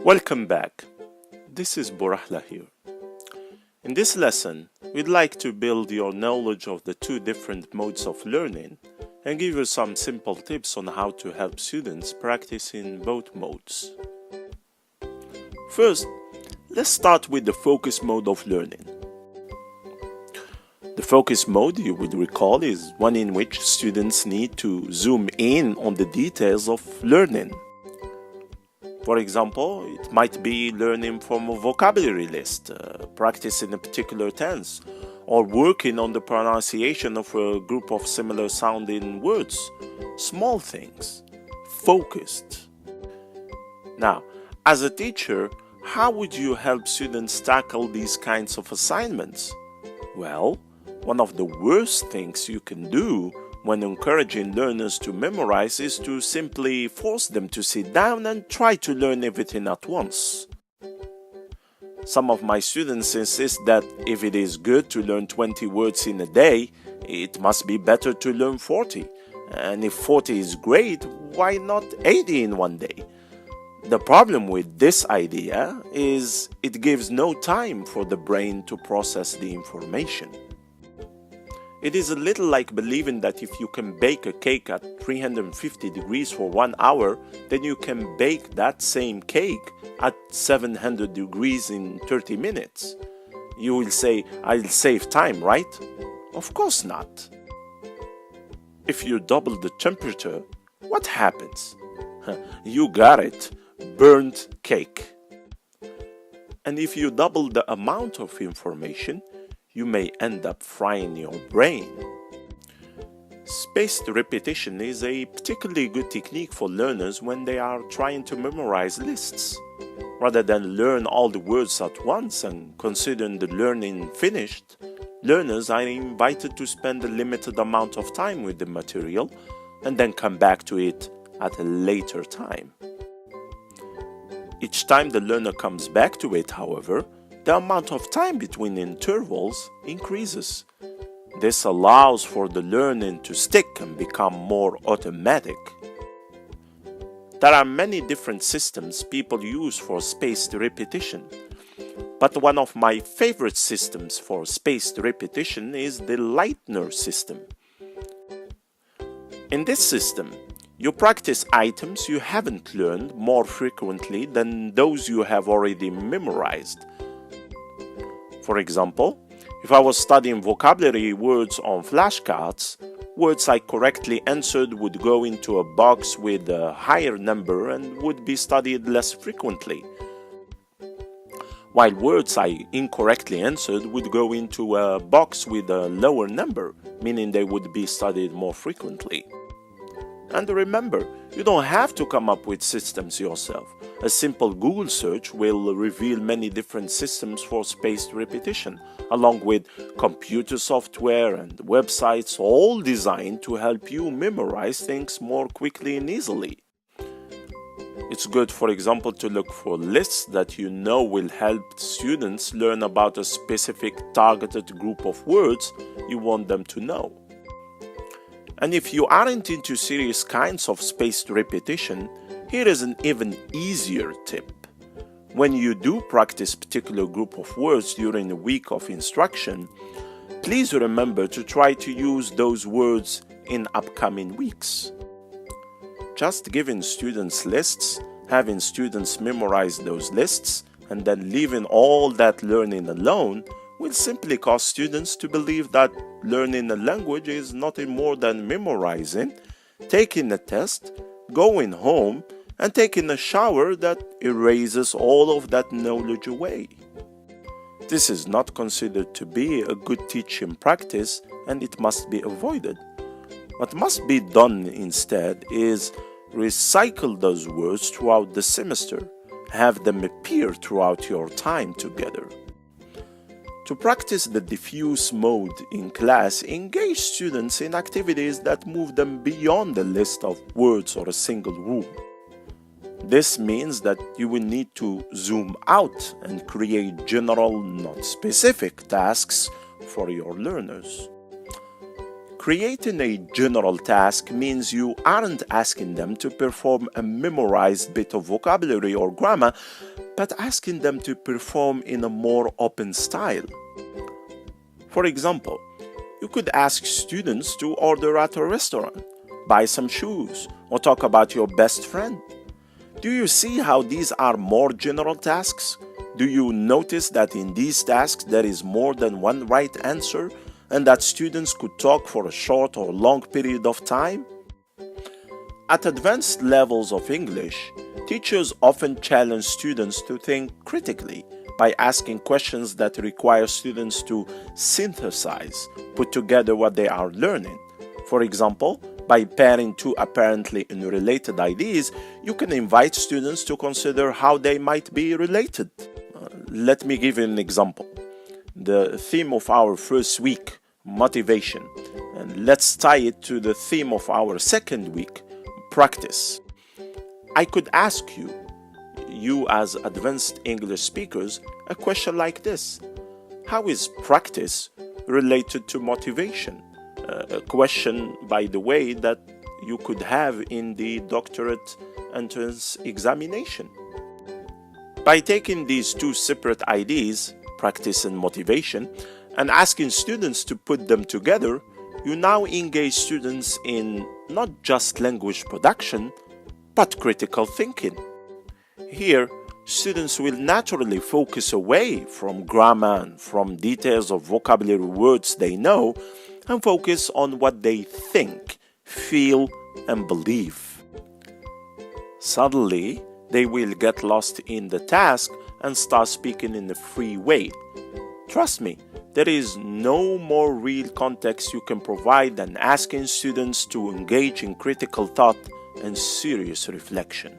Welcome back. This is Borahla here. In this lesson, we'd like to build your knowledge of the two different modes of learning and give you some simple tips on how to help students practice in both modes. First, let's start with the focus mode of learning. The focus mode, you would recall, is one in which students need to zoom in on the details of learning. For example, it might be learning from a vocabulary list, practicing a particular tense, or working on the pronunciation of a group of similar sounding words. Small things, focused. Now, as a teacher, how would you help students tackle these kinds of assignments? Well, one of the worst things you can do when encouraging learners to memorize is to simply force them to sit down and try to learn everything at once. Some of my students insist that if it is good to learn 20 words in a day, it must be better to learn 40. And if 40 is great, why not 80 in one day? The problem with this idea is it gives no time for the brain to process the information. It is a little like believing that if you can bake a cake at 350 degrees for 1 hour, then you can bake that same cake at 700 degrees in 30 minutes. You will say, I'll save time, right? Of course not. If you double the temperature, what happens? You got it, burnt cake. And if you double the amount of information, you may end up frying your brain. Spaced repetition is a particularly good technique for learners when they are trying to memorize lists. Rather than learn all the words at once and considering the learning finished, learners are invited to spend a limited amount of time with the material and then come back to it at a later time. Each time the learner comes back to it, however, the amount of time between intervals increases. This allows for the learning to stick and become more automatic. There are many different systems people use for spaced repetition, but one of my favorite systems for spaced repetition is the Leitner system. In this system, you practice items you haven't learned more frequently than those you have already memorized. For example, if I was studying vocabulary words on flashcards, words I correctly answered would go into a box with a higher number and would be studied less frequently, while words I incorrectly answered would go into a box with a lower number, meaning they would be studied more frequently. And remember, you don't have to come up with systems yourself. A simple Google search will reveal many different systems for spaced repetition, along with computer software and websites, all designed to help you memorize things more quickly and easily. It's good, for example, to look for lists that you know will help students learn about a specific targeted group of words you want them to know. And if you aren't into serious kinds of spaced repetition, here is an even easier tip. When you do practice a particular group of words during a week of instruction, please remember to try to use those words in upcoming weeks. Just giving students lists, having students memorize those lists, and then leaving all that learning alone will simply cause students to believe that learning a language is nothing more than memorizing, taking a test, going home, and taking a shower that erases all of that knowledge away. This is not considered to be a good teaching practice, and it must be avoided. What must be done instead is recycle those words throughout the semester, have them appear throughout your time together. To practice the diffuse mode in class, engage students in activities that move them beyond the list of words or a single rule. This means that you will need to zoom out and create general, not specific tasks for your learners. Creating a general task means you aren't asking them to perform a memorized bit of vocabulary or grammar, but asking them to perform in a more open style. For example, you could ask students to order at a restaurant, buy some shoes, or talk about your best friend. Do you see how these are more general tasks? Do you notice that in these tasks there is more than one right answer and that students could talk for a short or long period of time? At advanced levels of English, teachers often challenge students to think critically by asking questions that require students to synthesize, put together what they are learning. For example, by pairing two apparently unrelated ideas, you can invite students to consider how they might be related. Let me give you an example. The theme of our first week, motivation, and let's tie it to the theme of our second week, practice. I could ask you as advanced English speakers, a question like this. How is practice related to motivation? A question, by the way, that you could have in the doctorate entrance examination. By taking these two separate ideas, practice and motivation, and asking students to put them together, you now engage students in not just language production, but critical thinking. Here, students will naturally focus away from grammar and from details of vocabulary words they know and focus on what they think, feel, and believe. Suddenly, they will get lost in the task and start speaking in a free way. Trust me, there is no more real context you can provide than asking students to engage in critical thought and serious reflection.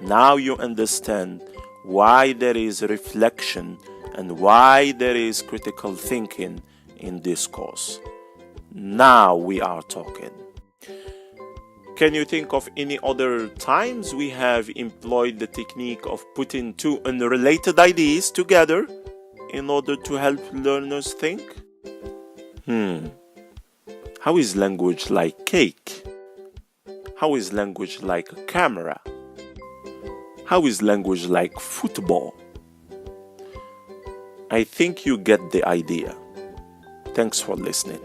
Now you understand why there is reflection and why there is critical thinking in this course. Now we are talking. Can you think of any other times we have employed the technique of putting two unrelated ideas together in order to help learners think? How is language like cake? How is language like a camera? How is language like football? I think you get the idea. Thanks for listening.